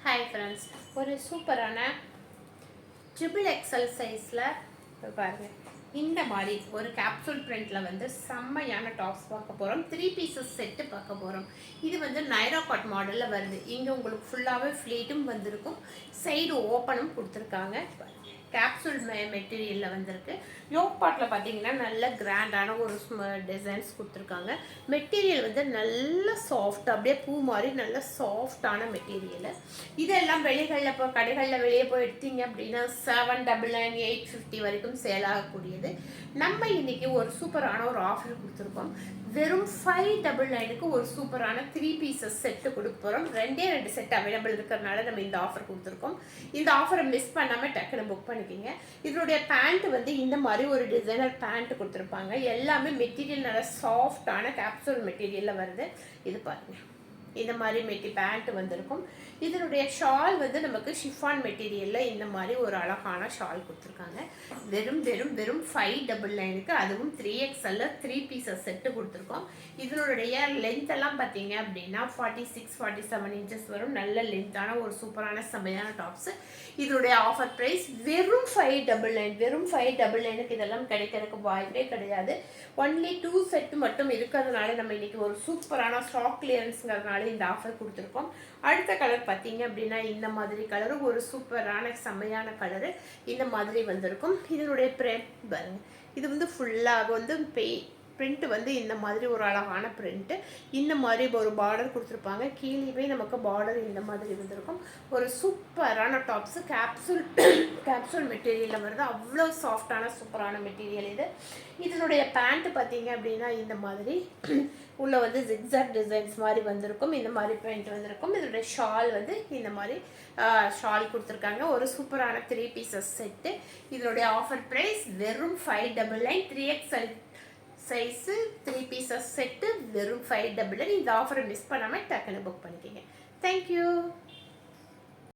Hi friends, ஒரு சூப்பரான triple XL சைஸில் பாருங்கள். இந்த மாதிரி ஒரு கேப்சூல் பிரிண்டில் வந்து செம்மையான டாப்ஸ் பார்க்க போகிறோம். 3 பீசஸ் செட்டு பார்க்க போகிறோம். இது வந்து நைரா காட் மாடலில் வருது. இங்கே உங்களுக்கு ஃபுல்லாகவே ஃப்ளீட்டும் வந்திருக்கும், சைடு ஓப்பனும் கொடுத்துருக்காங்க. கேப்சூல் மெட்டீரியலில் வந்திருக்கு. யோக் பாட்டில் பார்த்தீங்கன்னா நல்ல கிராண்டான ஒரு டிசைன்ஸ் கொடுத்துருக்காங்க. மெட்டீரியல் வந்து நல்ல சாஃப்ட், அப்படியே பூ மாதிரி நல்ல சாஃப்டான மெட்டீரியல். இதெல்லாம் வெளிகளில் இப்போ கடைகளில் வெளியே போய் எடுத்தீங்க அப்படின்னா 799 850 வரைக்கும் சேல் ஆகக்கூடியது. நம்ம இன்னைக்கு ஒரு சூப்பரான ஒரு ஆஃபர் கொடுத்துருக்கோம். வெறும் 599க்கு ஒரு சூப்பரான 3 பீசஸ் செட்டு கொடுக்க போகிறோம். 2 செட் அவைலபிள் இருக்கிறதுனால நம்ம இந்த ஆஃபர் கொடுத்துருக்கோம். இந்த ஆஃபரை மிஸ் பண்ணாமல் டக்குன்னு புக் பண்ணிக்கிங்க. இதனுடைய பேண்ட் வந்து இந்த மாதிரி ஒரு டிசைனர் பேண்ட் கொடுத்துருப்பாங்க. எல்லாமே மெட்டீரியல் நல்லா சாஃப்டான கேப்சூல் மெட்டீரியலில் வருது. இது பாருங்கள், இந்த மாதிரி பேண்ட் வந்திருக்கும். இதனுடைய ஷால் வந்து நமக்கு ஷிஃபான் மெட்டீரியலில் இந்த மாதிரி ஒரு அழகான ஷால் கொடுத்துருக்காங்க. வெறும் 599க்கு, அதுவும் 3XL 3 பீசஸ் செட்டு கொடுத்துருக்கோம். இதனுடைய லென்த் எல்லாம் பார்த்தீங்க அப்படின்னா 46-47 இன்ச்சஸ் வரும். நல்ல லென்த்தான ஒரு சூப்பரான செமையான டாப்ஸ். இதனுடைய ஆஃபர் ப்ரைஸ் வெறும் 599. வெறும் 599க்கு இதெல்லாம் கிடைக்கிறதுக்கு வாய்ப்பே கிடையாது. ஒன்லி 2 செட்டு மட்டும் இருக்கிறதுனால நம்ம இன்னைக்கு ஒரு சூப்பரான ஸ்டாக் கிளியரன்ஸ்ங்கிறதுனால இந்த ஆஃபர் கொடுத்துருக்கோம். அடுத்த கலர் பார்த்தீங்க அப்படின்னா இந்த மாதிரி கலரு ஒரு சூப்பரான செம்மையான கலரு இந்த மாதிரி வந்திருக்கும். இதனுடைய பிரிண்ட் பாருங்க, இது வந்து ஃபுல்லாக வந்து பிரிண்ட் வந்து இந்த மாதிரி ஒரு அழகான பிரிண்ட்டு. இந்த மாதிரி ஒரு பார்டர் கொடுத்துருப்பாங்க. கீழே நமக்கு பார்டர் இந்த மாதிரி வந்திருக்கும். ஒரு சூப்பரான டாப்ஸு கேப்சூல் மெட்டீரியலில் வருது. அவ்வளோ சாஃப்டான சூப்பரான மெட்டீரியல் இது. இதனுடைய பேண்ட் பார்த்தீங்க அப்படின்னா இந்த மாதிரி உள்ள வந்து ஜிக்ஸாக் டிசைன்ஸ் மாதிரி வந்திருக்கும். இந்த மாதிரி பேண்ட் வந்திருக்கும். இதனுடைய ஷால் வந்து இந்த மாதிரி ஷால் கொடுத்துருக்காங்க. ஒரு சூப்பரான 3 பீசஸ் செட்டு. இதனுடைய ஆஃபர் ப்ரைஸ் வெறும் 599. 3XL சைஸு 3 பீசஸ் செட்டு வெறும் 599. இந்த ஆஃபரை மிஸ் பண்ணாமல் டக்குன்னு புக் பண்ணிக்கிங்க. தேங்க்யூ.